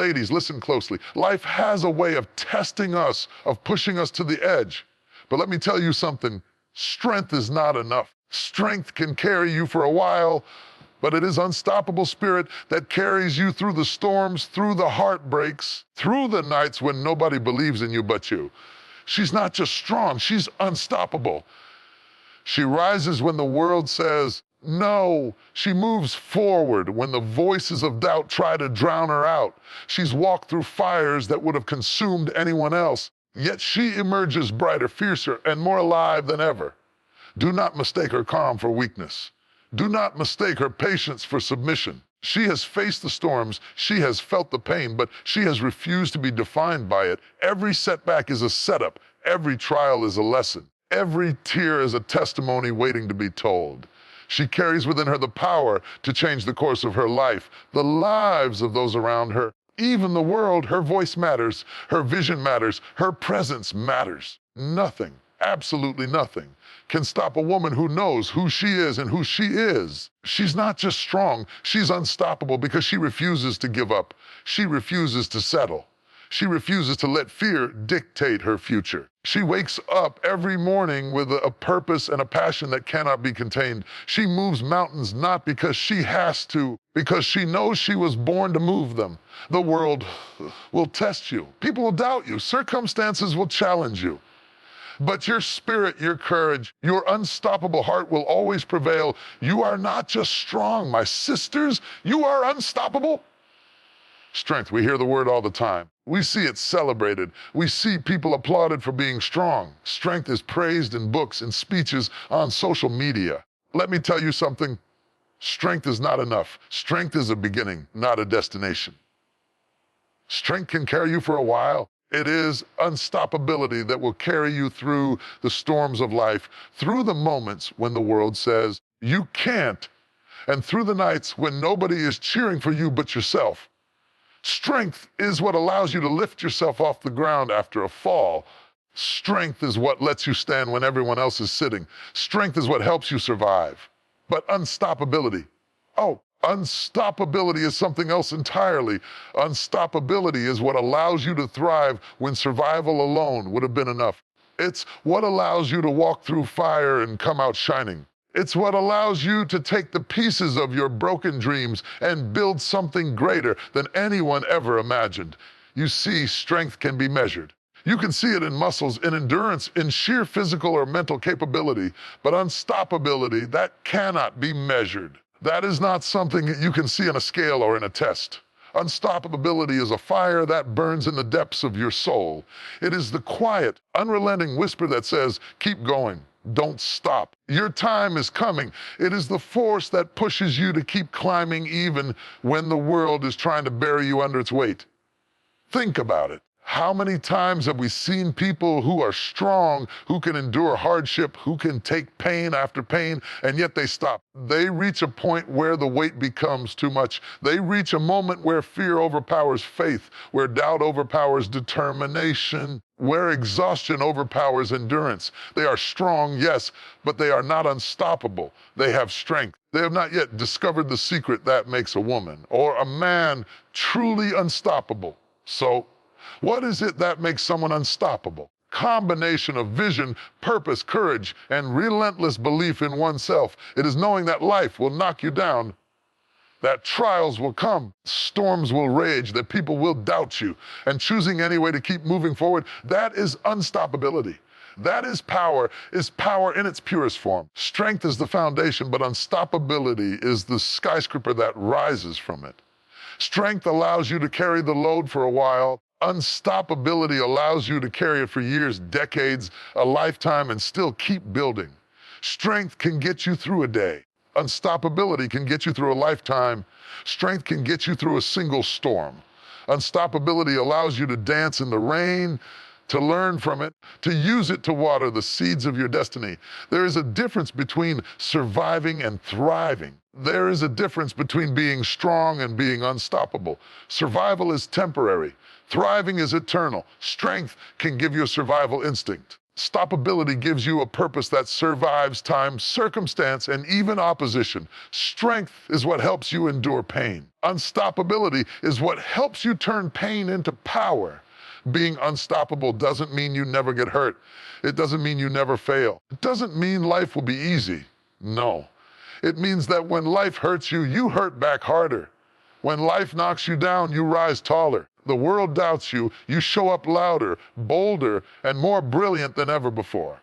Ladies, listen closely. Life has a way of testing us, of pushing us to the edge. But let me tell you something, strength is not enough. Strength can carry you for a while, but it is unstoppable spirit that carries you through the storms, through the heartbreaks, through the nights when nobody believes in you but you. She's not just strong, she's unstoppable. She rises when the world says no. She moves forward when the voices of doubt try to drown her out. She's walked through fires that would have consumed anyone else, yet she emerges brighter, fiercer, and more alive than ever. Do not mistake her calm for weakness. Do not mistake her patience for submission. She has faced the storms, she has felt the pain, but she has refused to be defined by it. Every setback is a setup. Every trial is a lesson. Every tear is a testimony waiting to be told. She carries within her the power to change the course of her life, the lives of those around her, even the world. Her voice matters, her vision matters, her presence matters. Nothing, absolutely nothing, can stop a woman who knows who she is and who she is. She's not just strong, she's unstoppable because she refuses to give up. She refuses to settle. She refuses to let fear dictate her future. She wakes up every morning with a purpose and a passion that cannot be contained. She moves mountains not because she has to, because she knows she was born to move them. The world will test you. People will doubt you. Circumstances will challenge you. But your spirit, your courage, your unstoppable heart will always prevail. You are not just strong, my sisters. You are unstoppable. Strength, we hear the word all the time. We see it celebrated. We see people applauded for being strong. Strength is praised in books and speeches on social media. Let me tell you something. Strength is not enough. Strength is a beginning, not a destination. Strength can carry you for a while. It is unstoppability that will carry you through the storms of life, through the moments when the world says, you can't, and through the nights when nobody is cheering for you but yourself. Strength is what allows you to lift yourself off the ground after a fall. Strength is what lets you stand when everyone else is sitting. Strength is what helps you survive. But unstoppability, unstoppability is something else entirely. Unstoppability is what allows you to thrive when survival alone would have been enough. It's what allows you to walk through fire and come out shining. It's what allows you to take the pieces of your broken dreams and build something greater than anyone ever imagined. You see, strength can be measured. You can see it in muscles, in endurance, in sheer physical or mental capability, but unstoppability, that cannot be measured. That is not something that you can see on a scale or in a test. Unstoppability is a fire that burns in the depths of your soul. It is the quiet, unrelenting whisper that says, keep going. Don't stop. Your time is coming. It is the force that pushes you to keep climbing even when the world is trying to bury you under its weight. Think about it. How many times have we seen people who are strong, who can endure hardship, who can take pain after pain, and yet they stop? They reach a point where the weight becomes too much. They reach a moment where fear overpowers faith, where doubt overpowers determination, where exhaustion overpowers endurance. They are strong, yes, but they are not unstoppable. They have strength. They have not yet discovered the secret that makes a woman or a man truly unstoppable. So, what is it that makes someone unstoppable? Combination of vision, purpose, courage, and relentless belief in oneself. It is knowing that life will knock you down, that trials will come, storms will rage, that people will doubt you, and choosing anyway to keep moving forward. That is unstoppability. That is power in its purest form. Strength is the foundation, but unstoppability is the skyscraper that rises from it. Strength allows you to carry the load for a while. Unstoppability allows you to carry it for years, decades, a lifetime, and still keep building. Strength can get you through a day. Unstoppability can get you through a lifetime. Strength can get you through a single storm. Unstoppability allows you to dance in the rain, to learn from it, to use it to water the seeds of your destiny. There is a difference between surviving and thriving. There is a difference between being strong and being unstoppable. Survival is temporary. Thriving is eternal. Strength can give you a survival instinct. Unstoppability gives you a purpose that survives time, circumstance, and even opposition. Strength is what helps you endure pain. Unstoppability is what helps you turn pain into power. Being unstoppable doesn't mean you never get hurt. It doesn't mean you never fail. It doesn't mean life will be easy. No. It means that when life hurts you, you hurt back harder. When life knocks you down, you rise taller. The world doubts you, you show up louder, bolder, and more brilliant than ever before.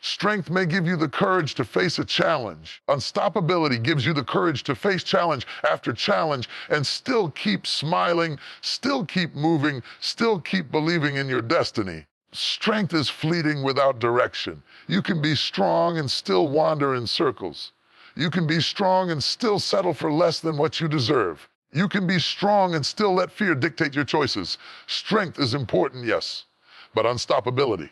Strength may give you the courage to face a challenge. Unstoppability gives you the courage to face challenge after challenge and still keep smiling, still keep moving, still keep believing in your destiny. Strength is fleeting without direction. You can be strong and still wander in circles. You can be strong and still settle for less than what you deserve. You can be strong and still let fear dictate your choices. Strength is important, yes, but unstoppability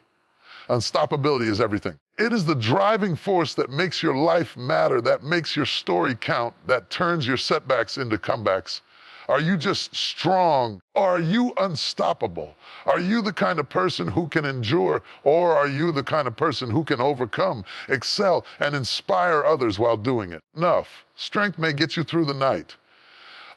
is everything. It is the driving force that makes your life matter, that makes your story count, that turns your setbacks into comebacks. Are you just strong, or are you unstoppable? Are you the kind of person who can endure, or are you the kind of person who can overcome, excel, and inspire others while doing it? Enough. Strength may get you through the night.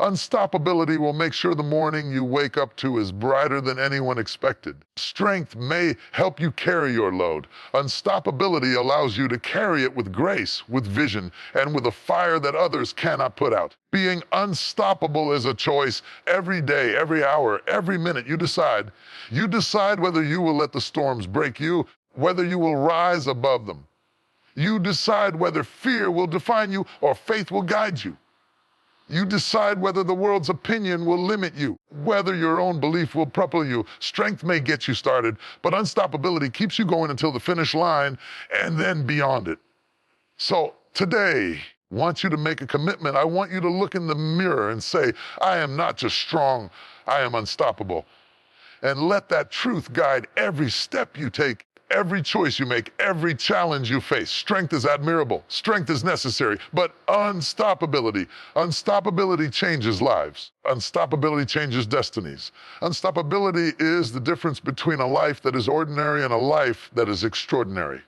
Unstoppability will make sure the morning you wake up to is brighter than anyone expected. Strength may help you carry your load. Unstoppability allows you to carry it with grace, with vision, and with a fire that others cannot put out. Being unstoppable is a choice every day, every hour, every minute. You decide. You decide whether you will let the storms break you, whether you will rise above them. You decide whether fear will define you or faith will guide you. You decide whether the world's opinion will limit you, whether your own belief will propel you. Strength may get you started, but unstoppability keeps you going until the finish line and then beyond it. So today, I want you to make a commitment. I want you to look in the mirror and say, I am not just strong, I am unstoppable. And let that truth guide every step you take, every choice you make, every challenge you face. Strength is admirable. Strength is necessary. But unstoppability changes lives. Unstoppability changes destinies. Unstoppability is the difference between a life that is ordinary and a life that is extraordinary.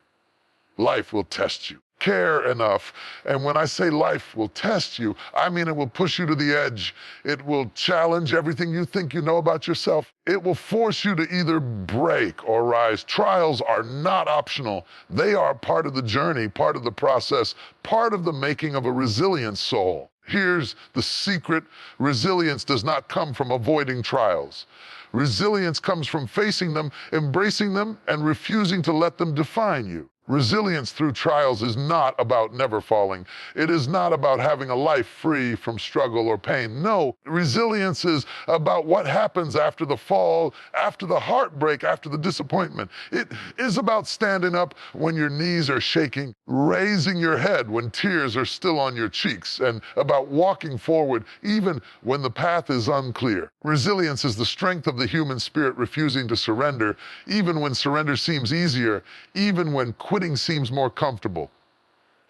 Life will test you. Care enough. And when I say life will test you, I mean it will push you to the edge. It will challenge everything you think you know about yourself. It will force you to either break or rise. Trials are not optional. They are part of the journey, part of the process, part of the making of a resilient soul. Here's the secret. Resilience does not come from avoiding trials. Resilience comes from facing them, embracing them, and refusing to let them define you. Resilience through trials is not about never falling. It is not about having a life free from struggle or pain. No, resilience is about what happens after the fall, after the heartbreak, after the disappointment. It is about standing up when your knees are shaking, raising your head when tears are still on your cheeks, and about walking forward even when the path is unclear. Resilience is the strength of the human spirit refusing to surrender, even when surrender seems easier, even when quitting seems more comfortable.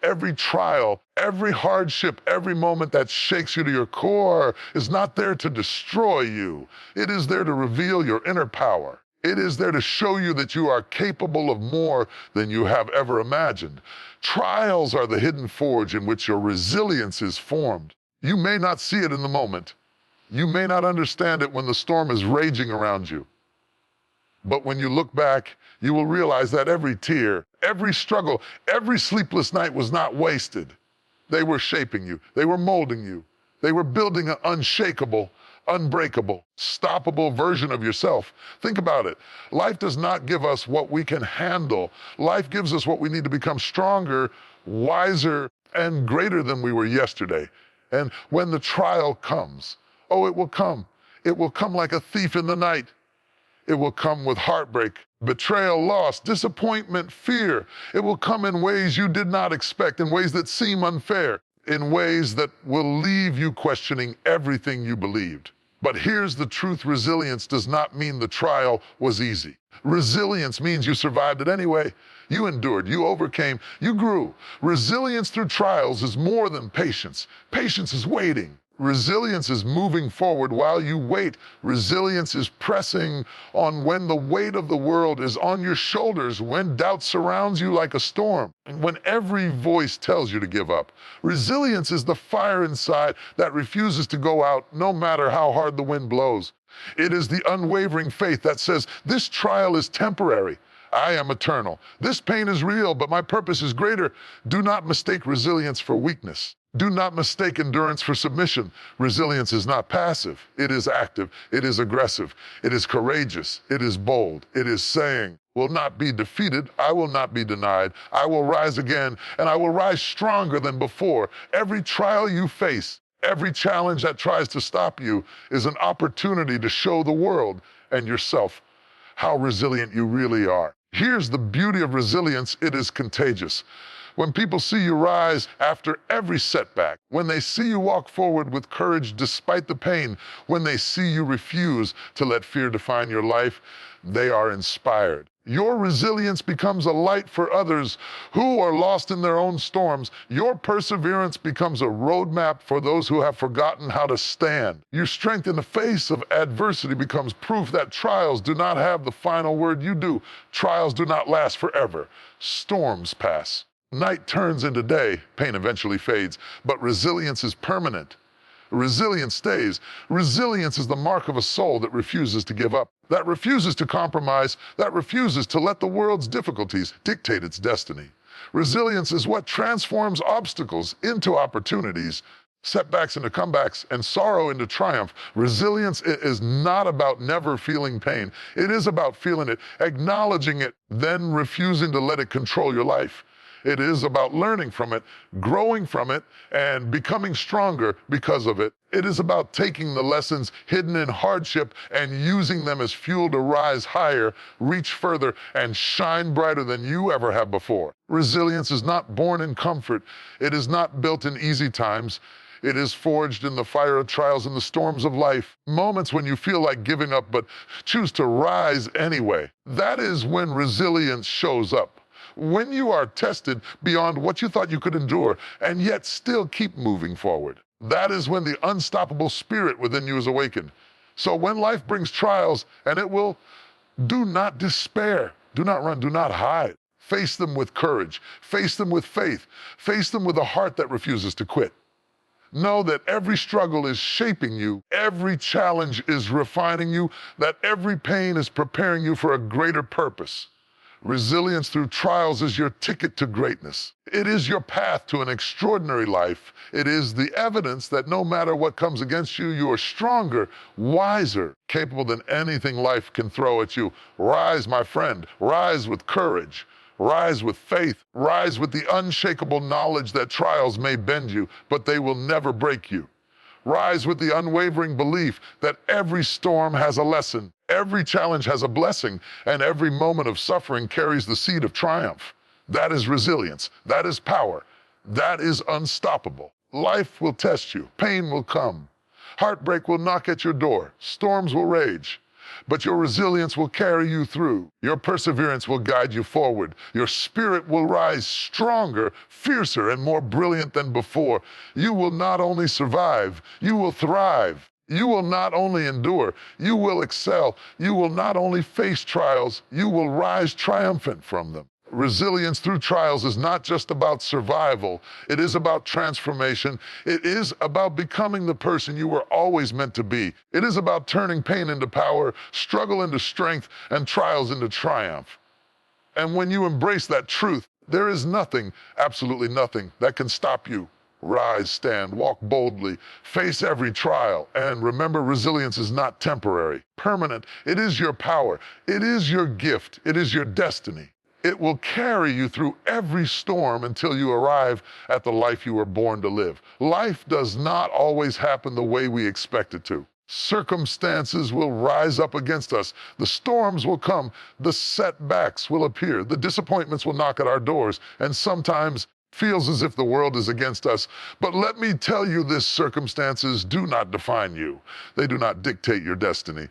Every trial, every hardship, every moment that shakes you to your core is not there to destroy you. It is there to reveal your inner power. It is there to show you that you are capable of more than you have ever imagined. Trials are the hidden forge in which your resilience is formed. You may not see it in the moment. You may not understand it when the storm is raging around you. But when you look back, you will realize that every tear, every struggle, every sleepless night was not wasted. They were shaping you. They were molding you. They were building an unshakable, unbreakable, stoppable version of yourself. Think about it. Life does not give us what we can handle. Life gives us what we need to become stronger, wiser, and greater than we were yesterday. And when the trial comes, oh, it will come. It will come like a thief in the night. It will come with heartbreak, betrayal, loss, disappointment, fear. It will come in ways you did not expect, in ways that seem unfair, in ways that will leave you questioning everything you believed. But here's the truth. Resilience does not mean the trial was easy. Resilience means you survived it anyway. You endured, you overcame, you grew. Resilience through trials is more than patience. Patience is waiting. Resilience is moving forward while you wait. Resilience is pressing on when the weight of the world is on your shoulders, when doubt surrounds you like a storm, and when every voice tells you to give up. Resilience is the fire inside that refuses to go out no matter how hard the wind blows. It is the unwavering faith that says, this trial is temporary. I am eternal. This pain is real, but my purpose is greater. Do not mistake resilience for weakness. Do not mistake endurance for submission. Resilience is not passive. It is active. It is aggressive. It is courageous. It is bold. It is saying, will not be defeated. I will not be denied. I will rise again, and I will rise stronger than before. Every trial you face, every challenge that tries to stop you is an opportunity to show the world and yourself how resilient you really are. Here's the beauty of resilience. It is contagious. When people see you rise after every setback, when they see you walk forward with courage despite the pain, when they see you refuse to let fear define your life, they are inspired. Your resilience becomes a light for others who are lost in their own storms. Your perseverance becomes a roadmap for those who have forgotten how to stand. Your strength in the face of adversity becomes proof that trials do not have the final word. You do. Trials do not last forever. Storms pass. Night turns into day, pain eventually fades, but resilience is permanent. Resilience stays. Resilience is the mark of a soul that refuses to give up, that refuses to compromise, that refuses to let the world's difficulties dictate its destiny. Resilience is what transforms obstacles into opportunities, setbacks into comebacks, and sorrow into triumph. Resilience is not about never feeling pain. It is about feeling it, acknowledging it, then refusing to let it control your life. It is about learning from it, growing from it, and becoming stronger because of it. It is about taking the lessons hidden in hardship and using them as fuel to rise higher, reach further, and shine brighter than you ever have before. Resilience is not born in comfort. It is not built in easy times. It is forged in the fire of trials and the storms of life. Moments when you feel like giving up but choose to rise anyway. That is when resilience shows up. When you are tested beyond what you thought you could endure, and yet still keep moving forward. That is when the unstoppable spirit within you is awakened. So when life brings trials, and it will, do not despair. Do not run, do not hide. Face them with courage. Face them with faith. Face them with a heart that refuses to quit. Know that every struggle is shaping you, every challenge is refining you, that every pain is preparing you for a greater purpose. Resilience through trials is your ticket to greatness. It is your path to an extraordinary life. It is the evidence that no matter what comes against you, you are stronger, wiser, capable than anything life can throw at you. Rise, my friend. Rise with courage. Rise with faith. Rise with the unshakable knowledge that trials may bend you, but they will never break you. Rise with the unwavering belief that every storm has a lesson, every challenge has a blessing, and every moment of suffering carries the seed of triumph. That is resilience. That is power. That is unstoppable. Life will test you. Pain will come. Heartbreak will knock at your door. Storms will rage. But your resilience will carry you through. Your perseverance will guide you forward. Your spirit will rise stronger, fiercer, and more brilliant than before. You will not only survive, you will thrive. You will not only endure, you will excel. You will not only face trials, you will rise triumphant from them. Resilience through trials is not just about survival. It is about transformation. It is about becoming the person you were always meant to be. It is about turning pain into power, struggle into strength, and trials into triumph. And when you embrace that truth, there is nothing, absolutely nothing, that can stop you. Rise, stand, walk boldly, face every trial, and remember, resilience is not temporary, permanent. It is your power. It is your gift. It is your destiny. It will carry you through every storm until you arrive at the life you were born to live. Life does not always happen the way we expect it to. Circumstances will rise up against us. The storms will come. The setbacks will appear. The disappointments will knock at our doors. And sometimes feels as if the world is against us. But let me tell you this, circumstances do not define you. They do not dictate your destiny.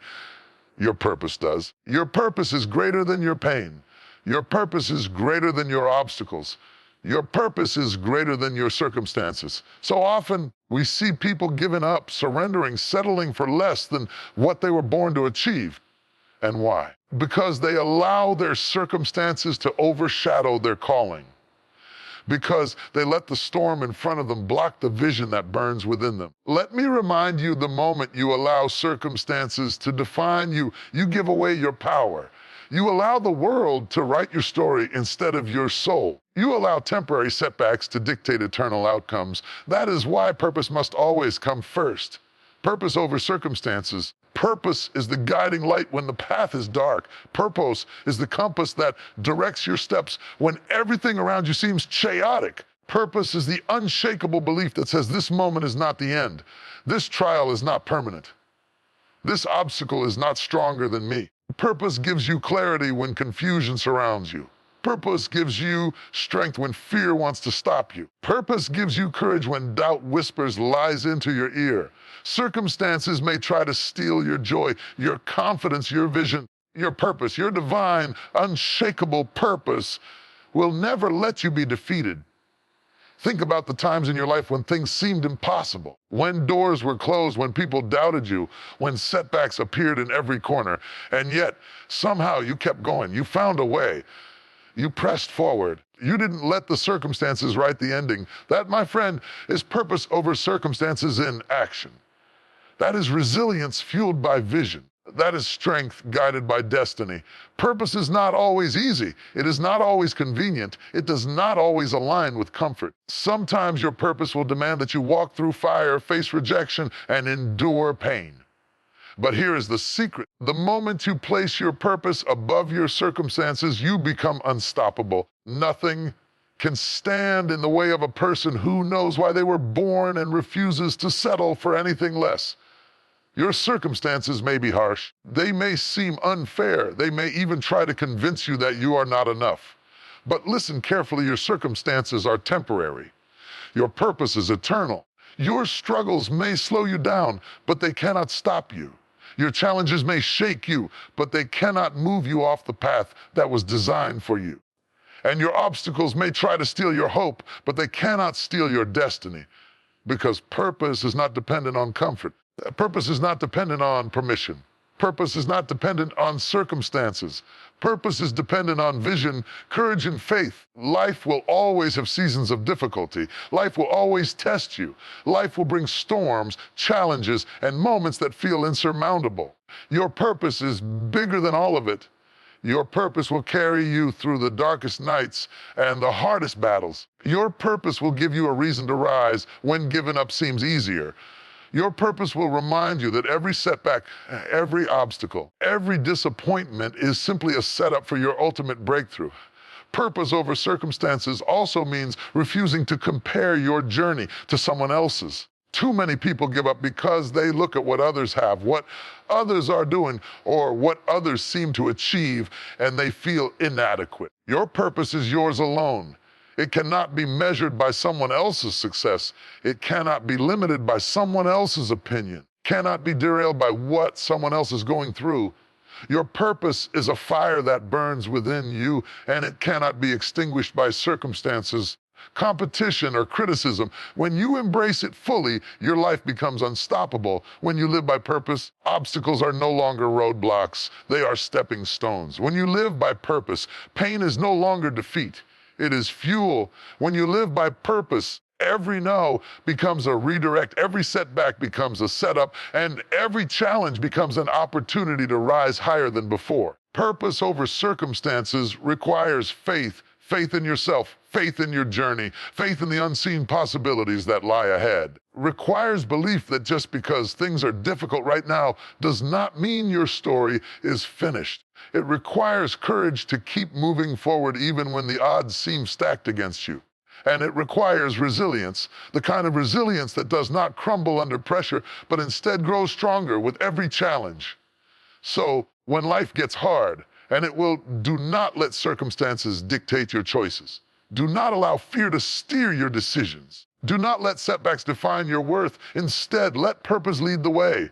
Your purpose does. Your purpose is greater than your pain. Your purpose is greater than your obstacles. Your purpose is greater than your circumstances. So often we see people giving up, surrendering, settling for less than what they were born to achieve. And why? Because they allow their circumstances to overshadow their calling. Because they let the storm in front of them block the vision that burns within them. Let me remind you, the moment you allow circumstances to define you, you give away your power. You allow the world to write your story instead of your soul. You allow temporary setbacks to dictate eternal outcomes. That is why purpose must always come first. Purpose over circumstances. Purpose is the guiding light when the path is dark. Purpose is the compass that directs your steps when everything around you seems chaotic. Purpose is the unshakable belief that says this moment is not the end. This trial is not permanent. This obstacle is not stronger than me. Purpose gives you clarity when confusion surrounds you. Purpose gives you strength when fear wants to stop you. Purpose gives you courage when doubt whispers lies into your ear. Circumstances may try to steal your joy, your confidence, your vision, your purpose. Your divine, unshakable purpose will never let you be defeated. Think about the times in your life when things seemed impossible, when doors were closed, when people doubted you, when setbacks appeared in every corner, and yet somehow you kept going. You found a way. You pressed forward. You didn't let the circumstances write the ending. That, my friend, is purpose over circumstances in action. That is resilience fueled by vision. That is strength guided by destiny. Purpose is not always easy. It is not always convenient. It does not always align with comfort. Sometimes your purpose will demand that you walk through fire, face rejection, and endure pain. But here is the secret. The moment you place your purpose above your circumstances, you become unstoppable. Nothing can stand in the way of a person who knows why they were born and refuses to settle for anything less. Your circumstances may be harsh. They may seem unfair. They may even try to convince you that you are not enough. But listen carefully, your circumstances are temporary. Your purpose is eternal. Your struggles may slow you down, but they cannot stop you. Your challenges may shake you, but they cannot move you off the path that was designed for you. And your obstacles may try to steal your hope, but they cannot steal your destiny, because purpose is not dependent on comfort. Purpose is not dependent on permission. Purpose is not dependent on circumstances. Purpose is dependent on vision, courage, and faith. Life will always have seasons of difficulty. Life will always test you. Life will bring storms, challenges, and moments that feel insurmountable. Your purpose is bigger than all of it. Your purpose will carry you through the darkest nights and the hardest battles. Your purpose will give you a reason to rise when giving up seems easier. Your purpose will remind you that every setback, every obstacle, every disappointment is simply a setup for your ultimate breakthrough. Purpose over circumstances also means refusing to compare your journey to someone else's. Too many people give up because they look at what others have, what others are doing, or what others seem to achieve, and they feel inadequate. Your purpose is yours alone. It cannot be measured by someone else's success. It cannot be limited by someone else's opinion. It cannot be derailed by what someone else is going through. Your purpose is a fire that burns within you, and it cannot be extinguished by circumstances, competition, or criticism. When you embrace it fully, your life becomes unstoppable. When you live by purpose, obstacles are no longer roadblocks. They are stepping stones. When you live by purpose, pain is no longer defeat. It is fuel. When you live by purpose, every no becomes a redirect, every setback becomes a setup, and every challenge becomes an opportunity to rise higher than before. Purpose over circumstances requires faith, faith in yourself, faith in your journey, faith in the unseen possibilities that lie ahead. Requires belief that just because things are difficult right now does not mean your story is finished. It requires courage to keep moving forward even when the odds seem stacked against you. And it requires resilience, the kind of resilience that does not crumble under pressure, but instead grows stronger with every challenge. So when life gets hard, and it will, do not let circumstances dictate your choices. Do not allow fear to steer your decisions. Do not let setbacks define your worth. Instead, let purpose lead the way.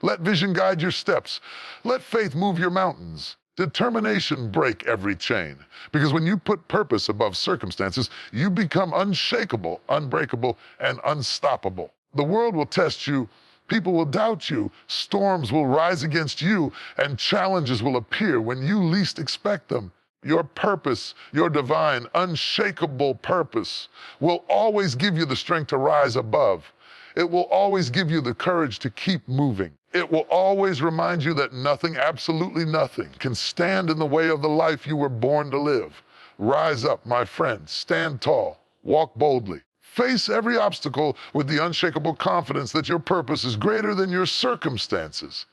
Let vision guide your steps. Let faith move your mountains. Determination break every chain. Because when you put purpose above circumstances, you become unshakable, unbreakable, and unstoppable. The world will test you, people will doubt you, storms will rise against you, and challenges will appear when you least expect them. Your purpose, your divine, unshakable purpose, will always give you the strength to rise above. It will always give you the courage to keep moving. It will always remind you that nothing, absolutely nothing, can stand in the way of the life you were born to live. Rise up, my friend. Stand tall. Walk boldly. Face every obstacle with the unshakable confidence that your purpose is greater than your circumstances.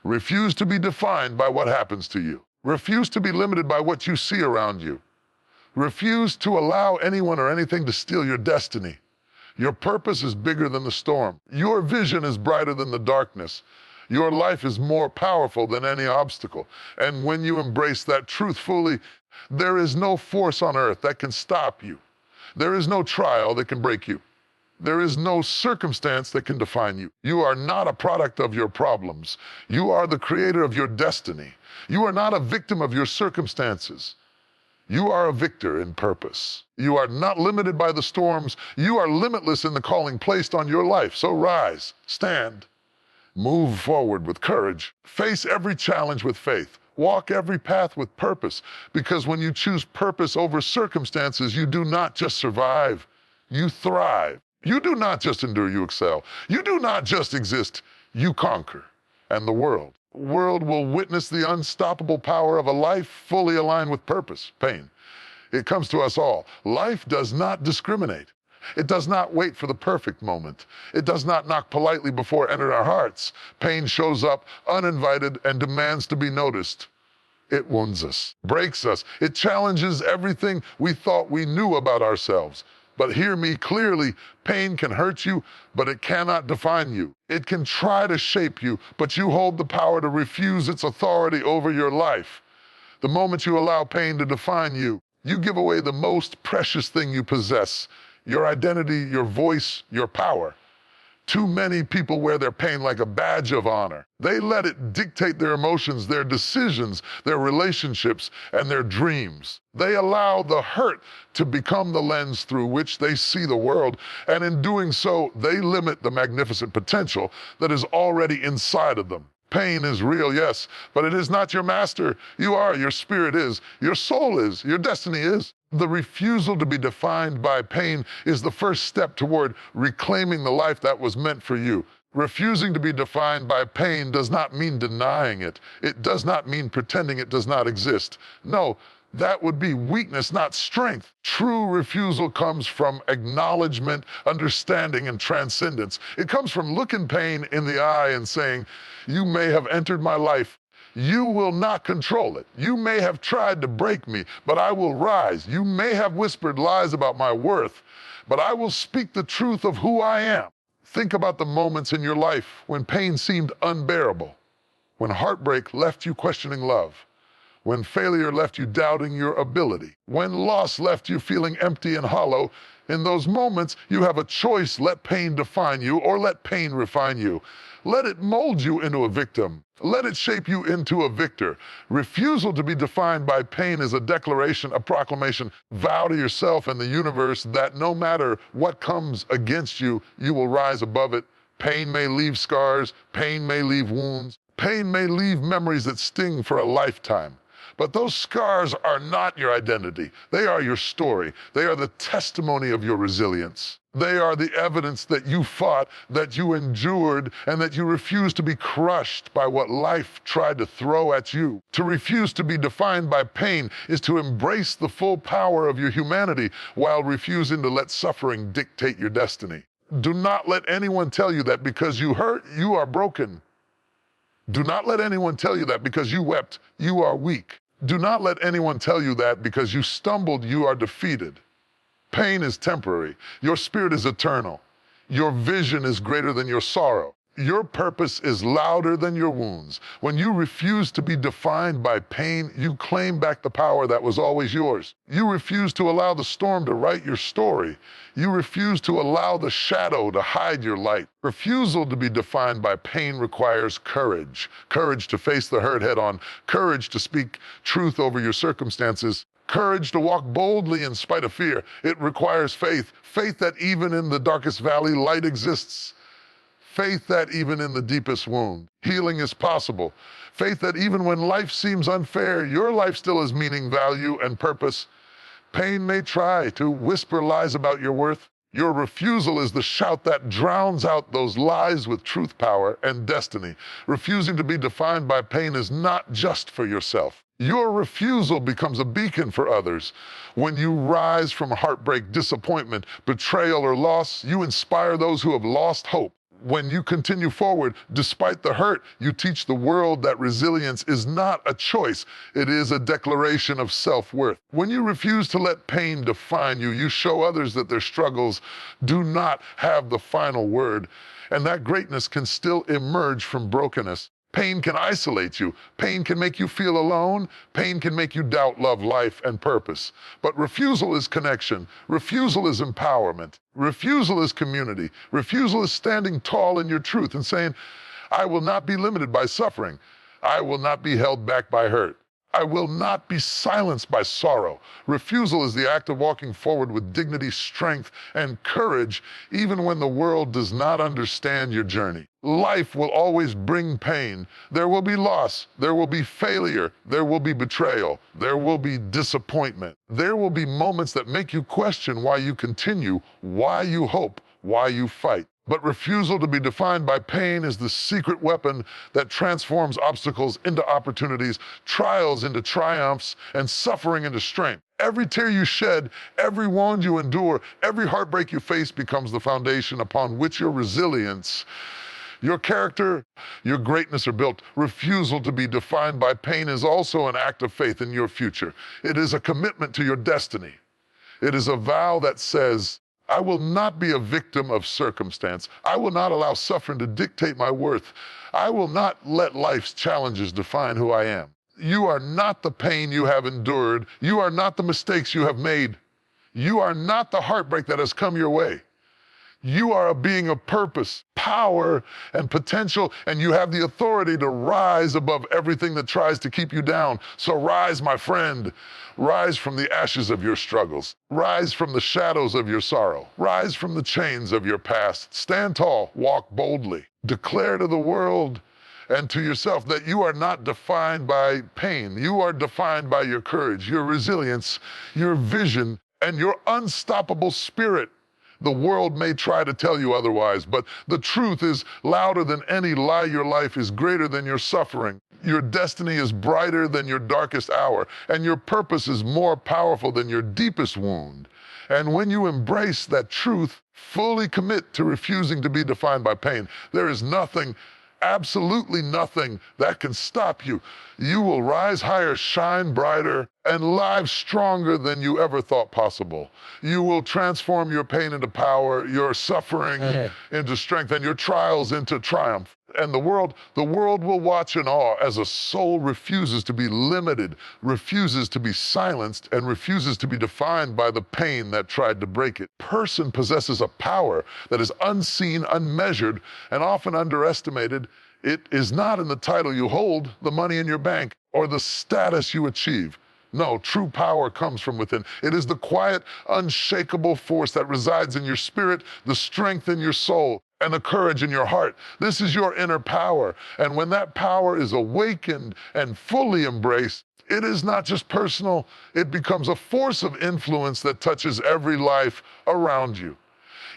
Refuse to be defined by what happens to you. Refuse to be limited by what you see around you. Refuse to allow anyone or anything to steal your destiny. Your purpose is bigger than the storm. Your vision is brighter than the darkness. Your life is more powerful than any obstacle. And when you embrace that truth fully, there is no force on earth that can stop you. There is no trial that can break you. There is no circumstance that can define you. You are not a product of your problems. You are the creator of your destiny. You are not a victim of your circumstances. You are a victor in purpose. You are not limited by the storms. You are limitless in the calling placed on your life. So rise, stand, move forward with courage. Face every challenge with faith. Walk every path with purpose. Because when you choose purpose over circumstances, you do not just survive, you thrive. You do not just endure, you excel. You do not just exist, you conquer. And the world will witness the unstoppable power of a life fully aligned with purpose. Pain. It comes to us all. Life does not discriminate. It does not wait for the perfect moment. It does not knock politely before it enters our hearts. Pain shows up uninvited and demands to be noticed. It wounds us, breaks us. It challenges everything we thought we knew about ourselves. But hear me clearly, pain can hurt you, but it cannot define you. It can try to shape you, but you hold the power to refuse its authority over your life. The moment you allow pain to define you, you give away the most precious thing you possess, your identity, your voice, your power. Too many people wear their pain like a badge of honor. They let it dictate their emotions, their decisions, their relationships, and their dreams. They allow the hurt to become the lens through which they see the world, and in doing so, they limit the magnificent potential that is already inside of them. Pain is real, yes, but it is not your master. You are, your spirit is, your soul is, your destiny is. The refusal to be defined by pain is the first step toward reclaiming the life that was meant for you. Refusing to be defined by pain does not mean denying it. It does not mean pretending it does not exist. No, that would be weakness, not strength. True refusal comes from acknowledgement, understanding, and transcendence. It comes from looking pain in the eye and saying, "You may have entered my life. You will not control it. You may have tried to break me, but I will rise. You may have whispered lies about my worth, but I will speak the truth of who I am." Think about the moments in your life when pain seemed unbearable, when heartbreak left you questioning love, when failure left you doubting your ability, when loss left you feeling empty and hollow. In those moments, you have a choice. Let pain define you or let pain refine you. Let it mold you into a victim. Let it shape you into a victor. Refusal to be defined by pain is a declaration, a proclamation. Vow to yourself and the universe that no matter what comes against you, you will rise above it. Pain may leave scars. Pain may leave wounds. Pain may leave memories that sting for a lifetime. But those scars are not your identity. They are your story. They are the testimony of your resilience. They are the evidence that you fought, that you endured, and that you refused to be crushed by what life tried to throw at you. To refuse to be defined by pain is to embrace the full power of your humanity while refusing to let suffering dictate your destiny. Do not let anyone tell you that because you hurt, you are broken. Do not let anyone tell you that because you wept, you are weak. Do not let anyone tell you that because you stumbled, you are defeated. Pain is temporary. Your spirit is eternal. Your vision is greater than your sorrow. Your purpose is louder than your wounds. When you refuse to be defined by pain, you claim back the power that was always yours. You refuse to allow the storm to write your story. You refuse to allow the shadow to hide your light. Refusal to be defined by pain requires courage. Courage to face the hurt head on. Courage to speak truth over your circumstances. Courage to walk boldly in spite of fear. It requires faith. Faith that even in the darkest valley, light exists. Faith that even in the deepest wound, healing is possible. Faith that even when life seems unfair, your life still has meaning, value, and purpose. Pain may try to whisper lies about your worth. Your refusal is the shout that drowns out those lies with truth, power, and destiny. Refusing to be defined by pain is not just for yourself. Your refusal becomes a beacon for others. When you rise from heartbreak, disappointment, betrayal, or loss, you inspire those who have lost hope. When you continue forward, despite the hurt, you teach the world that resilience is not a choice. It is a declaration of self-worth. When you refuse to let pain define you, you show others that their struggles do not have the final word, and that greatness can still emerge from brokenness. Pain can isolate you. Pain can make you feel alone. Pain can make you doubt love, life, and purpose. But refusal is connection. Refusal is empowerment. Refusal is community. Refusal is standing tall in your truth and saying, I will not be limited by suffering. I will not be held back by hurt. I will not be silenced by sorrow. Refusal is the act of walking forward with dignity, strength, and courage, even when the world does not understand your journey. Life will always bring pain. There will be loss. There will be failure. There will be betrayal. There will be disappointment. There will be moments that make you question why you continue, why you hope, why you fight. But refusal to be defined by pain is the secret weapon that transforms obstacles into opportunities, trials into triumphs, and suffering into strength. Every tear you shed, every wound you endure, every heartbreak you face becomes the foundation upon which your resilience, your character, your greatness are built. Refusal to be defined by pain is also an act of faith in your future. It is a commitment to your destiny. It is a vow that says, I will not be a victim of circumstance. I will not allow suffering to dictate my worth. I will not let life's challenges define who I am. You are not the pain you have endured. You are not the mistakes you have made. You are not the heartbreak that has come your way. You are a being of purpose, power, and potential, and you have the authority to rise above everything that tries to keep you down. So rise, my friend. Rise from the ashes of your struggles. Rise from the shadows of your sorrow. Rise from the chains of your past. Stand tall, walk boldly. Declare to the world and to yourself that you are not defined by pain. You are defined by your courage, your resilience, your vision, and your unstoppable spirit. The world may try to tell you otherwise, but the truth is louder than any lie. Your life is greater than your suffering. Your destiny is brighter than your darkest hour, and your purpose is more powerful than your deepest wound. And when you embrace that truth, fully commit to refusing to be defined by pain, there is nothing, absolutely nothing that can stop you. You will rise higher, shine brighter, and live stronger than you ever thought possible. You will transform your pain into power, your suffering into strength, and your trials into triumph. And the world will watch in awe as a soul refuses to be limited, refuses to be silenced, and refuses to be defined by the pain that tried to break it. Person possesses a power that is unseen, unmeasured, and often underestimated. It is not in the title you hold, the money in your bank, or the status you achieve. No, true power comes from within. It is the quiet, unshakable force that resides in your spirit, the strength in your soul, and the courage in your heart. This is your inner power. And when that power is awakened and fully embraced, it is not just personal, it becomes a force of influence that touches every life around you.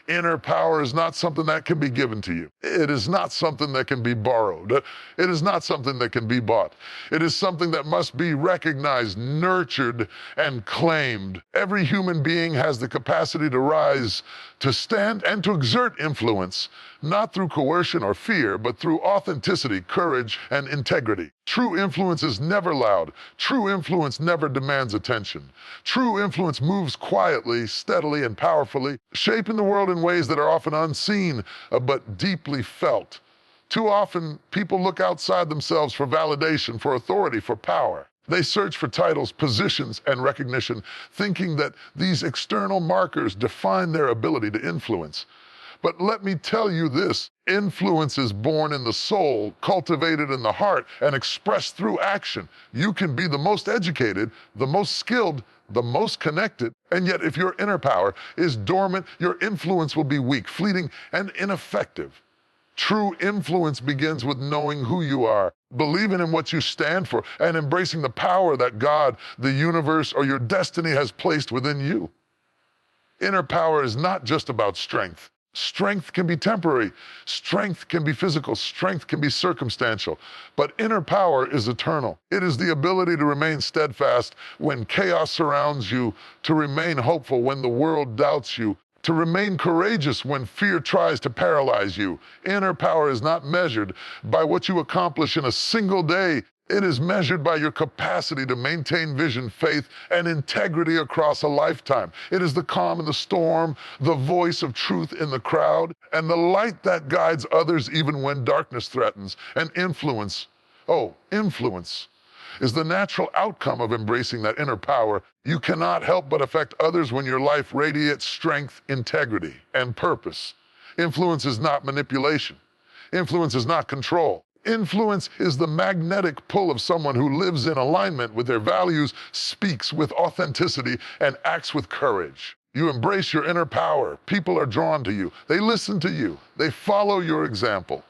Inner power is not something that can be given to you. It is not something that can be borrowed. It is not something that can be bought. It is something that must be recognized, nurtured, and claimed. Every human being has the capacity to rise, to stand, and to exert influence, not through coercion or fear, but through authenticity, courage, and integrity. True influence is never loud. True influence never demands attention. True influence moves quietly, steadily, and powerfully, shaping the world in ways that are often unseen, but deeply felt. Too often, people look outside themselves for validation, for authority, for power. They search for titles, positions, and recognition, thinking that these external markers define their ability to influence. But let me tell you this, influence is born in the soul, cultivated in the heart, and expressed through action. You can be the most educated, the most skilled, the most connected, and yet if your inner power is dormant, your influence will be weak, fleeting, and ineffective. True influence begins with knowing who you are, believing in what you stand for, and embracing the power that God, the universe, or your destiny has placed within you. Inner power is not just about strength. Strength can be temporary. Strength can be physical. Strength can be circumstantial. But inner power is eternal. It is the ability to remain steadfast when chaos surrounds you, to remain hopeful when the world doubts you, to remain courageous when fear tries to paralyze you. Inner power is not measured by what you accomplish in a single day. It is measured by your capacity to maintain vision, faith, and integrity across a lifetime. It is the calm in the storm, the voice of truth in the crowd, and the light that guides others even when darkness threatens. And influence is the natural outcome of embracing that inner power. You cannot help but affect others when your life radiates strength, integrity, and purpose. Influence is not manipulation. Influence is not control. Influence is the magnetic pull of someone who lives in alignment with their values, speaks with authenticity, and acts with courage. You embrace your inner power. People are drawn to you. They listen to you. They follow your example.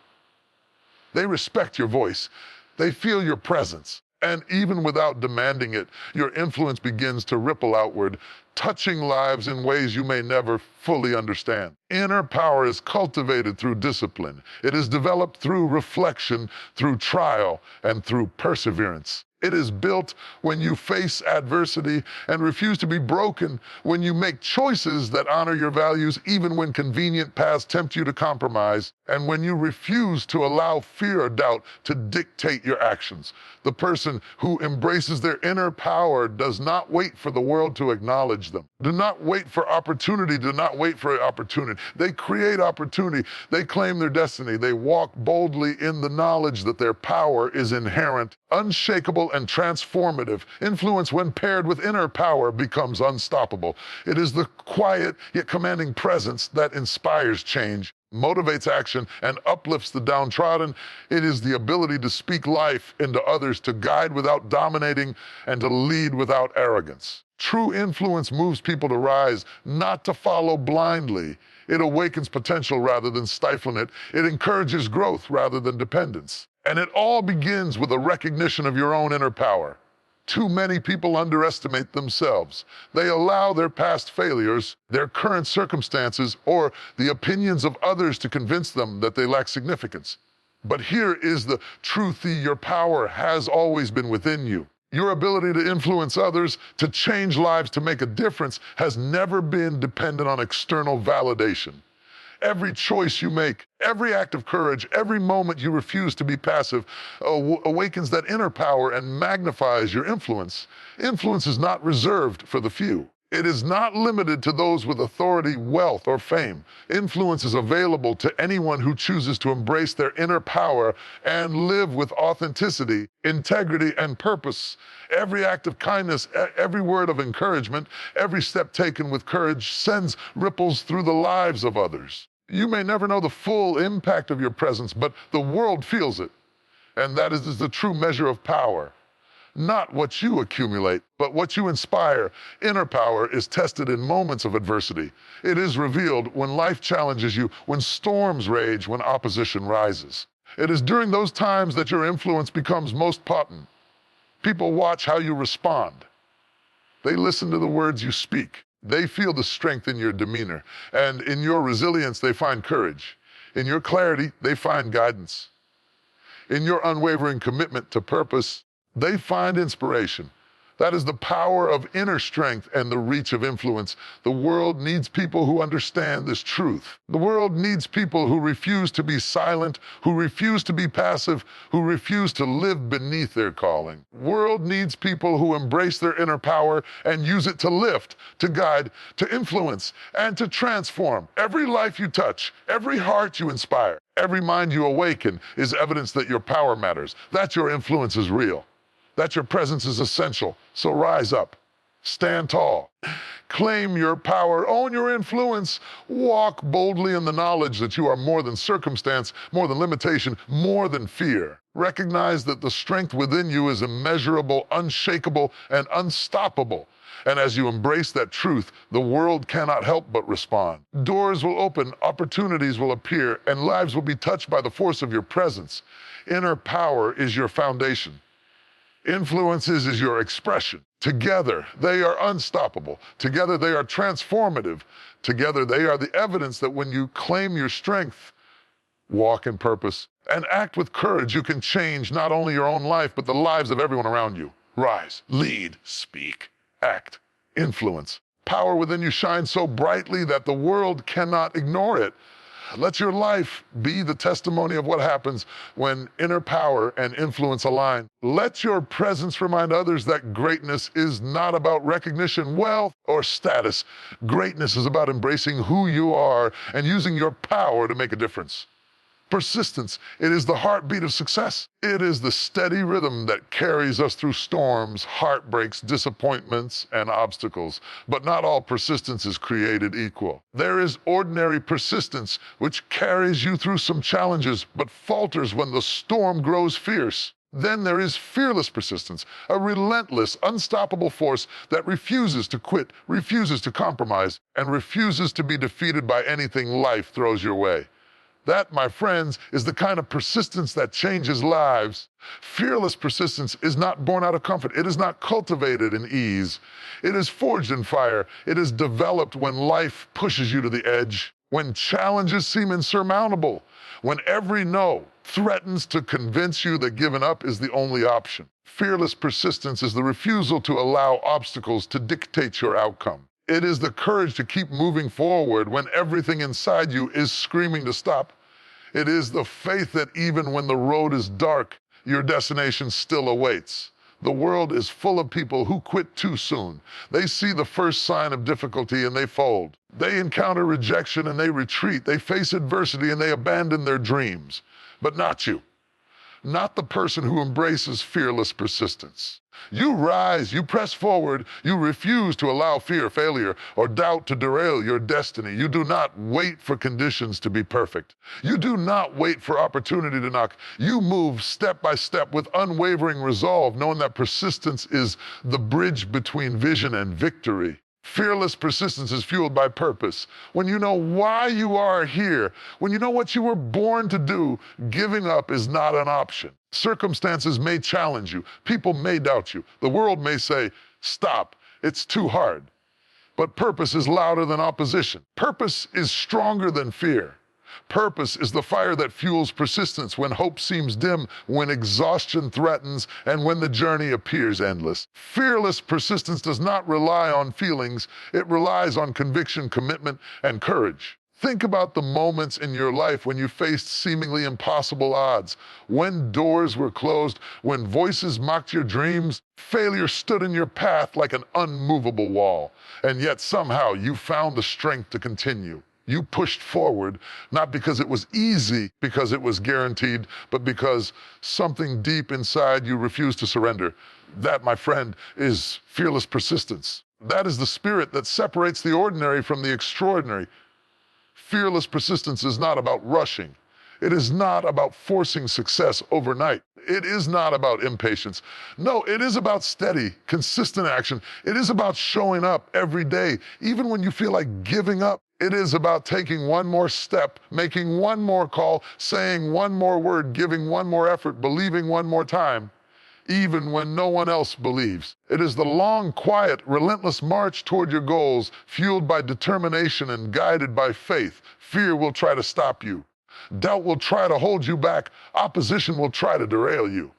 They respect your voice. They feel your presence. And even without demanding it, your influence begins to ripple outward, touching lives in ways you may never fully understand. Inner power is cultivated through discipline. It is developed through reflection, through trial, and through perseverance. It is built when you face adversity and refuse to be broken, when you make choices that honor your values even when convenient paths tempt you to compromise, and when you refuse to allow fear or doubt to dictate your actions. The person who embraces their inner power does not wait for the world to acknowledge them. Do not wait for opportunity. Do not wait for opportunity. They create opportunity. They claim their destiny. They walk boldly in the knowledge that their power is inherent, unshakable, and transformative. Influence, when paired with inner power, becomes unstoppable. It is the quiet yet commanding presence that inspires change, motivates action, and uplifts the downtrodden. It is the ability to speak life into others, to guide without dominating, and to lead without arrogance. True influence moves people to rise, not to follow blindly. It awakens potential rather than stifling it. It encourages growth rather than dependence. And it all begins with a recognition of your own inner power. Too many people underestimate themselves. They allow their past failures, their current circumstances, or the opinions of others to convince them that they lack significance. But here is the truth: your power has always been within you. Your ability to influence others, to change lives, to make a difference has never been dependent on external validation. Every choice you make, every act of courage, every moment you refuse to be passive awakens that inner power and magnifies your influence. Influence is not reserved for the few. It is not limited to those with authority, wealth, or fame. Influence is available to anyone who chooses to embrace their inner power and live with authenticity, integrity, and purpose. Every act of kindness, every word of encouragement, every step taken with courage sends ripples through the lives of others. You may never know the full impact of your presence, but the world feels it. And that is the true measure of power. Not what you accumulate, but what you inspire. Inner power is tested in moments of adversity. It is revealed when life challenges you, when storms rage, when opposition rises. It is during those times that your influence becomes most potent. People watch how you respond. They listen to the words you speak. They feel the strength in your demeanor. And in your resilience, they find courage. In your clarity, they find guidance. In your unwavering commitment to purpose, they find inspiration. That is the power of inner strength and the reach of influence. The world needs people who understand this truth. The world needs people who refuse to be silent, who refuse to be passive, who refuse to live beneath their calling. The world needs people who embrace their inner power and use it to lift, to guide, to influence, and to transform every life you touch, every heart you inspire, Every mind you awaken is evidence that your power matters, that your influence is real, that your presence is essential. So rise up, stand tall, claim your power, own your influence, walk boldly in the knowledge that you are more than circumstance, more than limitation, more than fear. Recognize that the strength within you is immeasurable, unshakable, and unstoppable. And as you embrace that truth, the world cannot help but respond. Doors will open, opportunities will appear, and lives will be touched by the force of your presence. Inner power is your foundation. Influences is your expression. Together, they are unstoppable. Together, they are transformative. Together, they are the evidence that when you claim your strength, walk in purpose, and act with courage, you can change not only your own life, but the lives of everyone around you. Rise, lead, speak, act, influence. Power within you shines so brightly that the world cannot ignore it. Let your life be the testimony of what happens when inner power and influence align. Let your presence remind others that greatness is not about recognition, wealth, or status. Greatness is about embracing who you are and using your power to make a difference. Persistence, it is the heartbeat of success. It is the steady rhythm that carries us through storms, heartbreaks, disappointments, and obstacles. But not all persistence is created equal. There is ordinary persistence, which carries you through some challenges, but falters when the storm grows fierce. Then there is fearless persistence, a relentless, unstoppable force that refuses to quit, refuses to compromise, and refuses to be defeated by anything life throws your way. That, my friends, is the kind of persistence that changes lives. Fearless persistence is not born out of comfort. It is not cultivated in ease. It is forged in fire. It is developed when life pushes you to the edge, when challenges seem insurmountable, when every no threatens to convince you that giving up is the only option. Fearless persistence is the refusal to allow obstacles to dictate your outcome. It is the courage to keep moving forward when everything inside you is screaming to stop. It is the faith that even when the road is dark, your destination still awaits. The world is full of people who quit too soon. They see the first sign of difficulty and they fold. They encounter rejection and they retreat. They face adversity and they abandon their dreams. But not you. Not the person who embraces fearless persistence. You rise, you press forward, you refuse to allow fear, failure, or doubt to derail your destiny. You do not wait for conditions to be perfect. You do not wait for opportunity to knock. You move step by step with unwavering resolve, knowing that persistence is the bridge between vision and victory. Fearless persistence is fueled by purpose. When you know why you are here, when you know what you were born to do, giving up is not an option. Circumstances may challenge you. People may doubt you. The world may say, stop, it's too hard. But purpose is louder than opposition. Purpose is stronger than fear. Purpose is the fire that fuels persistence when hope seems dim, when exhaustion threatens, and when the journey appears endless. Fearless persistence does not rely on feelings. It relies on conviction, commitment, and courage. Think about the moments in your life when you faced seemingly impossible odds, when doors were closed, when voices mocked your dreams, failure stood in your path like an unmovable wall, and yet somehow you found the strength to continue. You pushed forward, not because it was easy, because it was guaranteed, but because something deep inside you refused to surrender. That, my friend, is fearless persistence. That is the spirit that separates the ordinary from the extraordinary. Fearless persistence is not about rushing. It is not about forcing success overnight. It is not about impatience. No, it is about steady, consistent action. It is about showing up every day, even when you feel like giving up. It is about taking one more step, making one more call, saying one more word, giving one more effort, believing one more time, even when no one else believes. It is the long, quiet, relentless march toward your goals, fueled by determination and guided by faith. Fear will try to stop you. Doubt will try to hold you back. Opposition will try to derail you.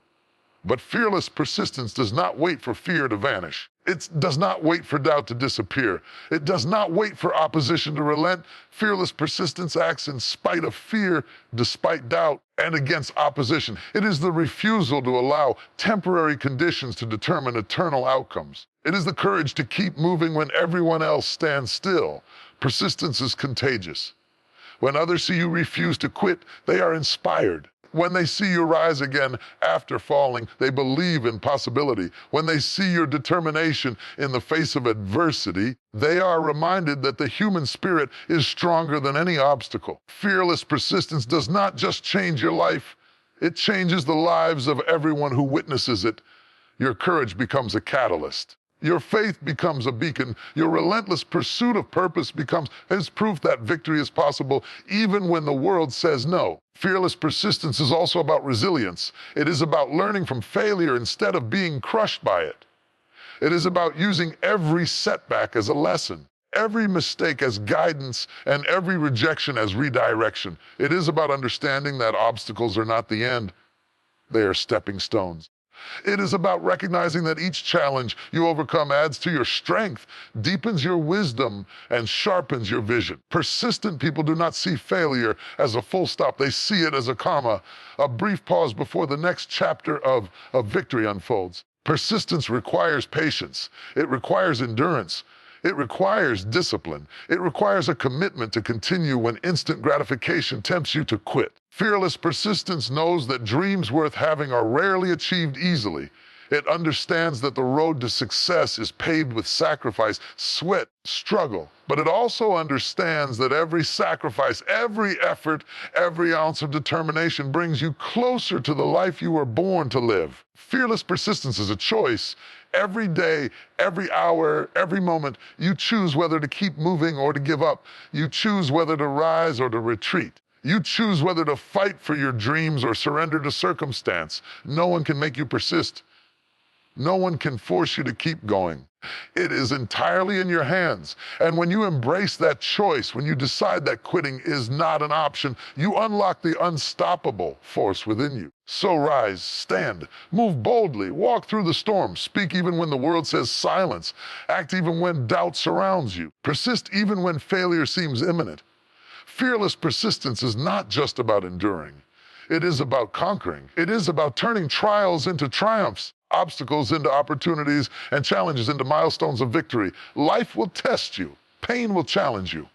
But fearless persistence does not wait for fear to vanish. It does not wait for doubt to disappear. It does not wait for opposition to relent. Fearless persistence acts in spite of fear, despite doubt, and against opposition. It is the refusal to allow temporary conditions to determine eternal outcomes. It is the courage to keep moving when everyone else stands still. Persistence is contagious. When others see you refuse to quit, they are inspired. When they see you rise again after falling, they believe in possibility. When they see your determination in the face of adversity, they are reminded that the human spirit is stronger than any obstacle. Fearless persistence does not just change your life, it changes the lives of everyone who witnesses it. Your courage becomes a catalyst. Your faith becomes a beacon. Your relentless pursuit of purpose becomes proof that victory is possible even when the world says no. Fearless persistence is also about resilience. It is about learning from failure instead of being crushed by it. It is about using every setback as a lesson, every mistake as guidance, and every rejection as redirection. It is about understanding that obstacles are not the end. They are stepping stones. It is about recognizing that each challenge you overcome adds to your strength, deepens your wisdom, and sharpens your vision. Persistent people do not see failure as a full stop. They see it as a comma, a brief pause before the next chapter of victory unfolds. Persistence requires patience. It requires endurance. It requires discipline. It requires a commitment to continue when instant gratification tempts you to quit. Fearless persistence knows that dreams worth having are rarely achieved easily. It understands that the road to success is paved with sacrifice, sweat, struggle. But it also understands that every sacrifice, every effort, every ounce of determination brings you closer to the life you were born to live. Fearless persistence is a choice. Every day, every hour, every moment, you choose whether to keep moving or to give up. You choose whether to rise or to retreat. You choose whether to fight for your dreams or surrender to circumstance. No one can make you persist. No one can force you to keep going. It is entirely in your hands. And when you embrace that choice, when you decide that quitting is not an option, you unlock the unstoppable force within you. So rise, stand, move boldly, walk through the storm, speak even when the world says silence, act even when doubt surrounds you, persist even when failure seems imminent. Fearless persistence is not just about enduring. It is about conquering. It is about turning trials into triumphs, obstacles into opportunities, and challenges into milestones of victory. Life will test you. Pain will challenge you.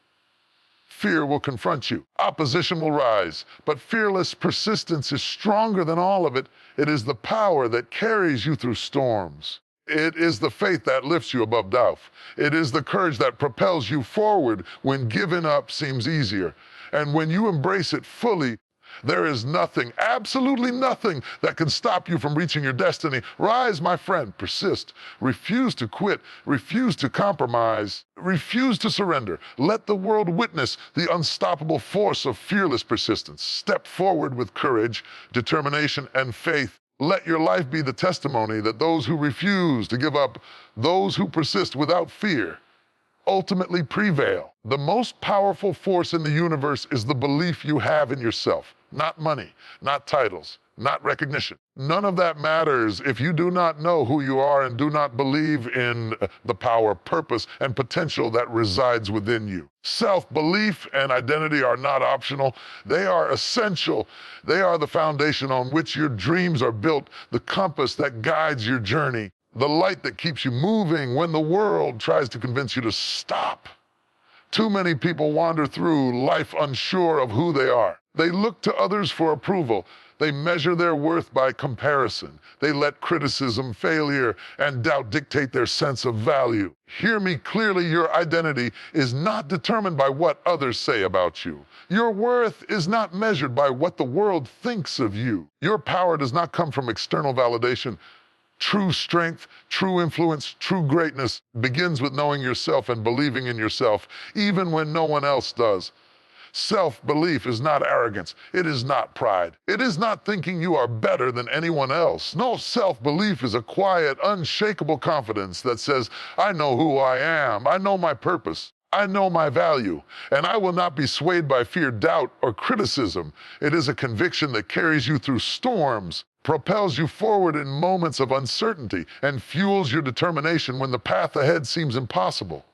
Fear will confront you. Opposition will rise. But fearless persistence is stronger than all of it. It is the power that carries you through storms. It is the faith that lifts you above doubt. It is the courage that propels you forward when giving up seems easier. And when you embrace it fully, there is nothing, absolutely nothing, that can stop you from reaching your destiny. Rise, my friend, persist. Refuse to quit. Refuse to compromise. Refuse to surrender. Let the world witness the unstoppable force of fearless persistence. Step forward with courage, determination, and faith. Let your life be the testimony that those who refuse to give up, those who persist without fear, ultimately prevail. The most powerful force in the universe is the belief you have in yourself. Not money, not titles, not recognition. None of that matters if you do not know who you are and do not believe in the power, purpose, and potential that resides within you. Self-belief and identity are not optional. They are essential. They are the foundation on which your dreams are built, the compass that guides your journey, the light that keeps you moving when the world tries to convince you to stop. Too many people wander through life unsure of who they are. They look to others for approval. They measure their worth by comparison. They let criticism, failure, and doubt dictate their sense of value. Hear me clearly, your identity is not determined by what others say about you. Your worth is not measured by what the world thinks of you. Your power does not come from external validation. True strength, true influence, true greatness begins with knowing yourself and believing in yourself, even when no one else does. Self-belief is not arrogance. It is not pride. It is not thinking you are better than anyone else. No, self-belief is a quiet, unshakable confidence that says, I know who I am. I know my purpose. I know my value, and I will not be swayed by fear, doubt, or criticism. It is a conviction that carries you through storms, propels you forward in moments of uncertainty, and fuels your determination when the path ahead seems impossible.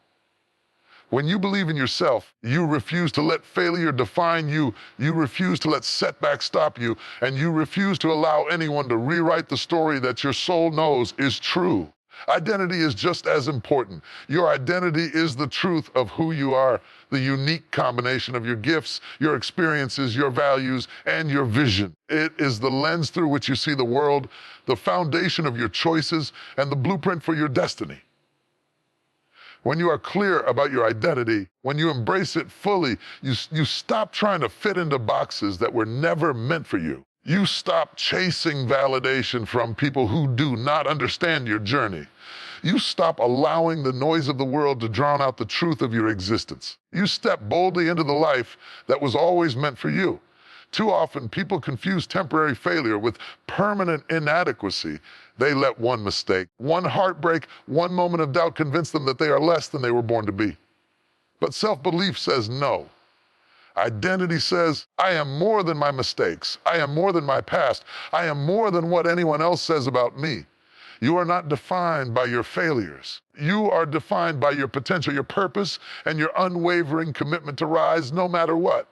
When you believe in yourself, you refuse to let failure define you, you refuse to let setbacks stop you, and you refuse to allow anyone to rewrite the story that your soul knows is true. Identity is just as important. Your identity is the truth of who you are, the unique combination of your gifts, your experiences, your values, and your vision. It is the lens through which you see the world, the foundation of your choices, and the blueprint for your destiny. When you are clear about your identity, when you embrace it fully, you stop trying to fit into boxes that were never meant for you. You stop chasing validation from people who do not understand your journey. You stop allowing the noise of the world to drown out the truth of your existence. You step boldly into the life that was always meant for you. Too often, people confuse temporary failure with permanent inadequacy. They let one mistake, one heartbreak, one moment of doubt convince them that they are less than they were born to be. But self-belief says no. Identity says, I am more than my mistakes. I am more than my past. I am more than what anyone else says about me. You are not defined by your failures. You are defined by your potential, your purpose, and your unwavering commitment to rise no matter what.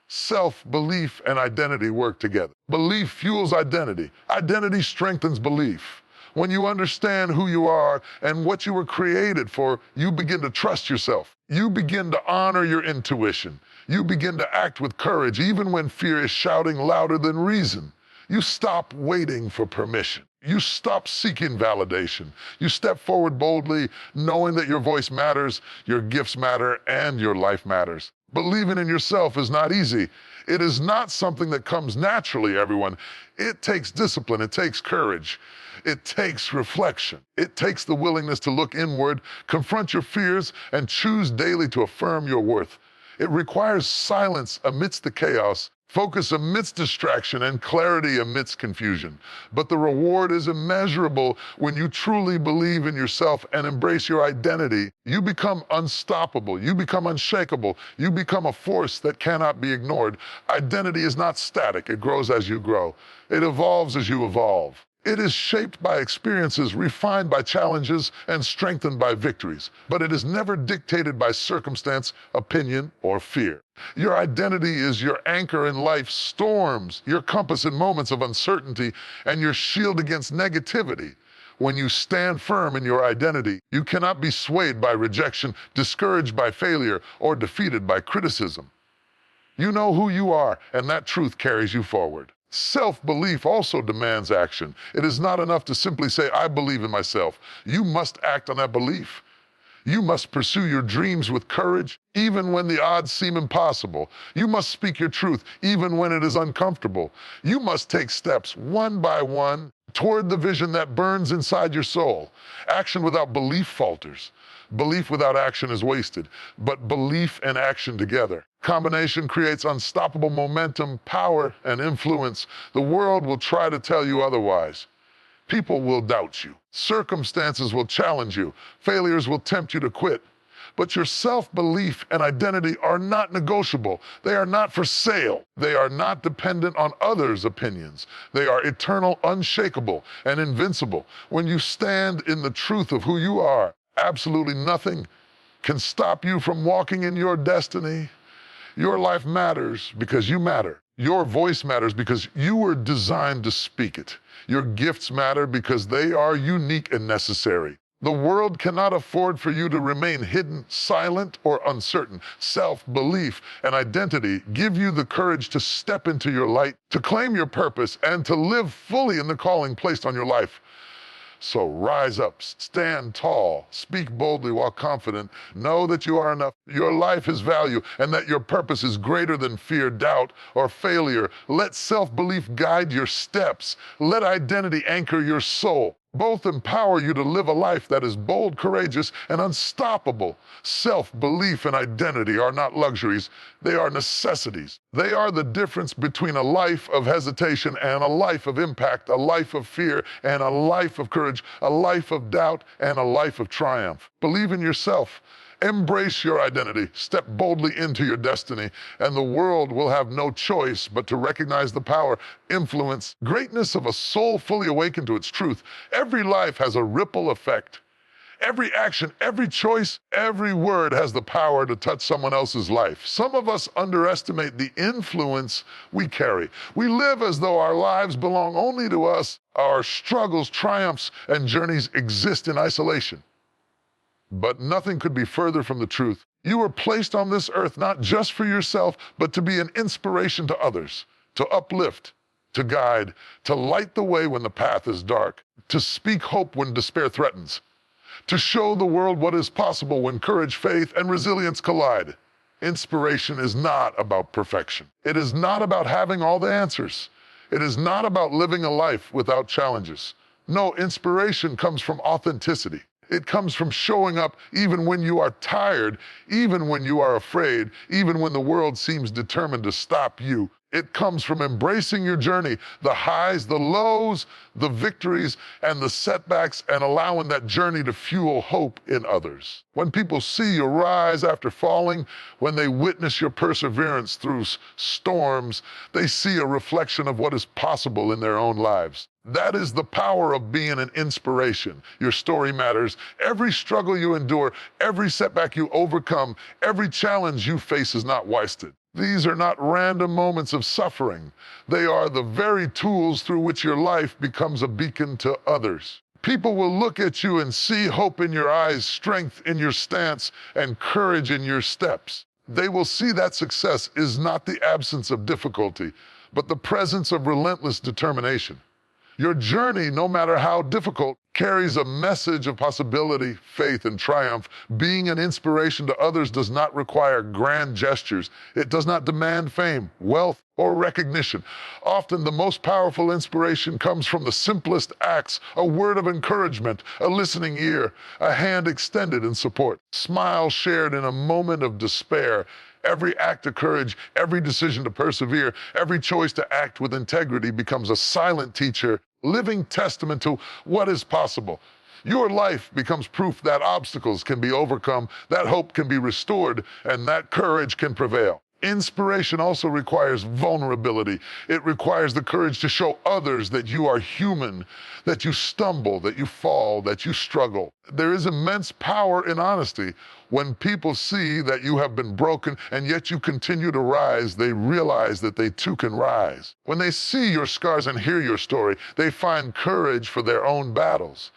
Self-belief and identity work together. Belief fuels identity. Identity strengthens belief. When you understand who you are and what you were created for, you begin to trust yourself. You begin to honor your intuition. You begin to act with courage, even when fear is shouting louder than reason. You stop waiting for permission. You stop seeking validation. You step forward boldly, knowing that your voice matters, your gifts matter, and your life matters. Believing in yourself is not easy. It is not something that comes naturally, everyone. It takes discipline. It takes courage. It takes reflection. It takes the willingness to look inward, confront your fears, and choose daily to affirm your worth. It requires silence amidst the chaos, focus amidst distraction, and clarity amidst confusion. But the reward is immeasurable when you truly believe in yourself and embrace your identity. You become unstoppable. You become unshakable. You become a force that cannot be ignored. Identity is not static. It grows as you grow. It evolves as you evolve. It is shaped by experiences, refined by challenges, and strengthened by victories. But it is never dictated by circumstance, opinion, or fear. Your identity is your anchor in life's storms, your compass in moments of uncertainty, and your shield against negativity. When you stand firm in your identity, you cannot be swayed by rejection, discouraged by failure, or defeated by criticism. You know who you are, and that truth carries you forward. Self-belief also demands action. It is not enough to simply say, I believe in myself. You must act on that belief. You must pursue your dreams with courage, even when the odds seem impossible. You must speak your truth, even when it is uncomfortable. You must take steps one by one toward the vision that burns inside your soul. Action without belief falters. Belief without action is wasted, but belief and action together. Combination creates unstoppable momentum, power, and influence. The world will try to tell you otherwise. People will doubt you. Circumstances will challenge you. Failures will tempt you to quit. But your self-belief and identity are not negotiable. They are not for sale. They are not dependent on others' opinions. They are eternal, unshakable, and invincible. When you stand in the truth of who you are, absolutely nothing can stop you from walking in your destiny. Your life matters because you matter. Your voice matters because you were designed to speak it. Your gifts matter because they are unique and necessary. The world cannot afford for you to remain hidden, silent, or uncertain. Self-belief and identity give you the courage to step into your light, to claim your purpose, and to live fully in the calling placed on your life. So rise up, stand tall, speak boldly while confident. Know that you are enough, your life has value, and that your purpose is greater than fear, doubt, or failure. Let self-belief guide your steps. Let identity anchor your soul. Both empower you to live a life that is bold, courageous, and unstoppable. Self-belief and identity are not luxuries. They are necessities. They are the difference between a life of hesitation and a life of impact, a life of fear and a life of courage, a life of doubt and a life of triumph. Believe in yourself. Embrace your identity, step boldly into your destiny, and the world will have no choice but to recognize the power, influence, greatness of a soul fully awakened to its truth. Every life has a ripple effect. Every action, every choice, every word has the power to touch someone else's life. Some of us underestimate the influence we carry. We live as though our lives belong only to us. Our struggles, triumphs, and journeys exist in isolation. But nothing could be further from the truth. You were placed on this earth not just for yourself, but to be an inspiration to others, to uplift, to guide, to light the way when the path is dark, to speak hope when despair threatens, to show the world what is possible when courage, faith, and resilience collide. Inspiration is not about perfection. It is not about having all the answers. It is not about living a life without challenges. No, inspiration comes from authenticity. It comes from showing up even when you are tired, even when you are afraid, even when the world seems determined to stop you. It comes from embracing your journey, the highs, the lows, the victories, and the setbacks, and allowing that journey to fuel hope in others. When people see you rise after falling, when they witness your perseverance through storms, they see a reflection of what is possible in their own lives. That is the power of being an inspiration. Your story matters. Every struggle you endure, every setback you overcome, every challenge you face is not wasted. These are not random moments of suffering. They are the very tools through which your life becomes a beacon to others. People will look at you and see hope in your eyes, strength in your stance, and courage in your steps. They will see that success is not the absence of difficulty, but the presence of relentless determination. Your journey, no matter how difficult, carries a message of possibility, faith, and triumph. Being an inspiration to others does not require grand gestures. It does not demand fame, wealth, or recognition. Often the most powerful inspiration comes from the simplest acts: a word of encouragement, a listening ear, a hand extended in support, smile shared in a moment of despair. Every act of courage, every decision to persevere, every choice to act with integrity becomes a silent teacher, living testament to what is possible. Your life becomes proof that obstacles can be overcome, that hope can be restored, and that courage can prevail. Inspiration also requires vulnerability. It requires the courage to show others that you are human, that you stumble, that you fall, that you struggle. There is immense power in honesty. When people see that you have been broken and yet you continue to rise, they realize that they too can rise. When they see your scars and hear your story, they find courage for their own battles.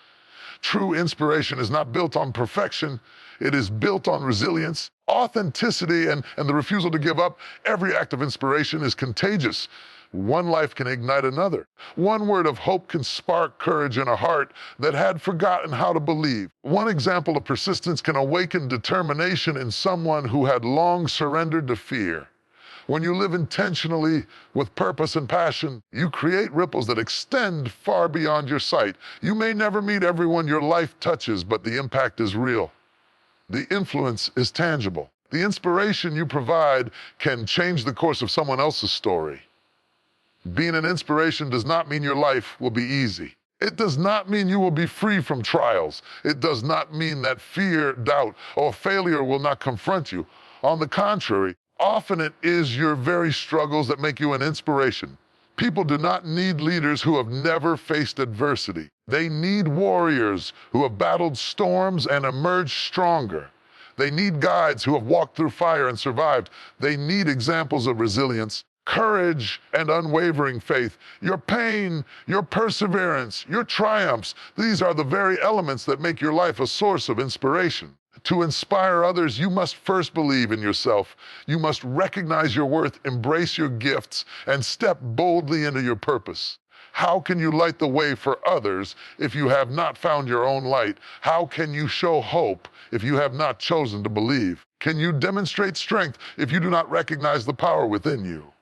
True inspiration is not built on perfection. It is built on resilience, authenticity, and the refusal to give up. Every act of inspiration is contagious. One life can ignite another. One word of hope can spark courage in a heart that had forgotten how to believe. One example of persistence can awaken determination in someone who had long surrendered to fear. When you live intentionally with purpose and passion, you create ripples that extend far beyond your sight. You may never meet everyone your life touches, but the impact is real. The influence is tangible. The inspiration you provide can change the course of someone else's story. Being an inspiration does not mean your life will be easy. It does not mean you will be free from trials. It does not mean that fear, doubt, or failure will not confront you. On the contrary, often it is your very struggles that make you an inspiration. People do not need leaders who have never faced adversity. They need warriors who have battled storms and emerged stronger. They need guides who have walked through fire and survived. They need examples of resilience, courage, and unwavering faith. Your pain, your perseverance, your triumphs, these are the very elements that make your life a source of inspiration. To inspire others, you must first believe in yourself. You must recognize your worth, embrace your gifts, and step boldly into your purpose. How can you light the way for others if you have not found your own light? How can you show hope if you have not chosen to believe? Can you demonstrate strength if you do not recognize the power within you?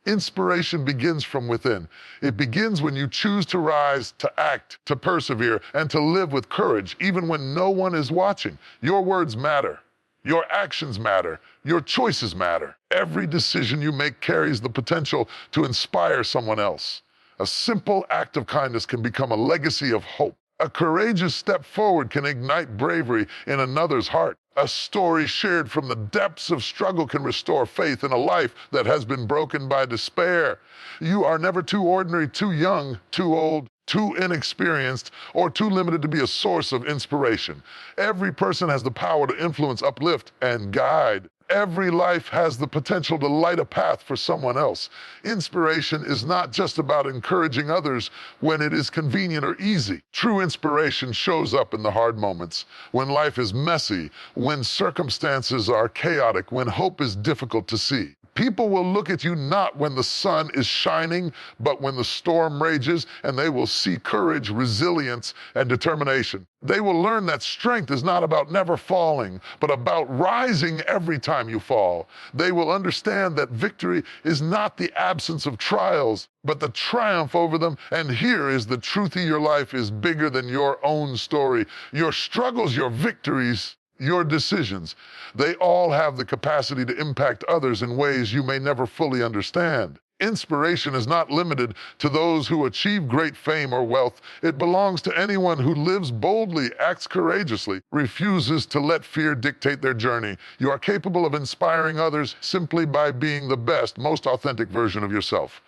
Inspiration begins from within. It begins when you choose to rise, to act, to persevere, and to live with courage, even when no one is watching. Your words matter. Your actions matter. Your choices matter. Every decision you make carries the potential to inspire someone else. A simple act of kindness can become a legacy of hope. A courageous step forward can ignite bravery in another's heart. A story shared from the depths of struggle can restore faith in a life that has been broken by despair. You are never too ordinary, too young, too old, too inexperienced, or too limited to be a source of inspiration. Every person has the power to influence, uplift, and guide. Every life has the potential to light a path for someone else. Inspiration is not just about encouraging others when it is convenient or easy. True inspiration shows up in the hard moments, when life is messy, when circumstances are chaotic, when hope is difficult to see. People will look at you not when the sun is shining, but when the storm rages, and they will see courage, resilience, and determination. They will learn that strength is not about never falling, but about rising every time you fall. They will understand that victory is not the absence of trials, but the triumph over them. And here is the truth of your life is bigger than your own story. Your struggles, your victories, your decisions, they all have the capacity to impact others in ways you may never fully understand. Inspiration is not limited to those who achieve great fame or wealth. It belongs to anyone who lives boldly, acts courageously, refuses to let fear dictate their journey. You are capable of inspiring others simply by being the best, most authentic version of yourself.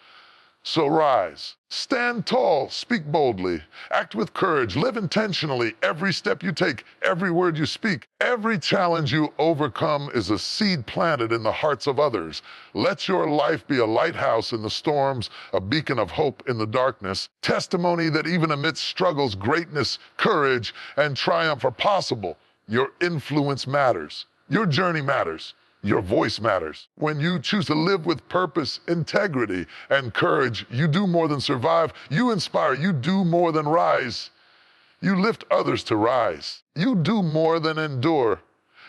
So rise, stand tall, speak boldly, act with courage, live intentionally. Every step you take, every word you speak, every challenge you overcome is a seed planted in the hearts of others. Let your life be a lighthouse in the storms, a beacon of hope in the darkness, testimony that even amidst struggles, greatness, courage, and triumph are possible. Your influence matters. Your journey matters. Your voice matters. When you choose to live with purpose, integrity, and courage, you do more than survive. You inspire. You do more than rise. You lift others to rise. You do more than endure.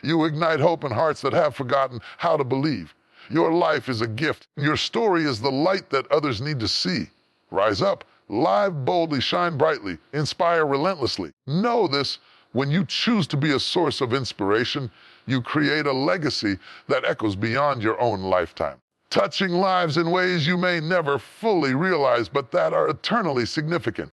You ignite hope in hearts that have forgotten how to believe. Your life is a gift. Your story is the light that others need to see. Rise up, live boldly, shine brightly, inspire relentlessly. Know this: when you choose to be a source of inspiration, you create a legacy that echoes beyond your own lifetime, touching lives in ways you may never fully realize, but that are eternally significant.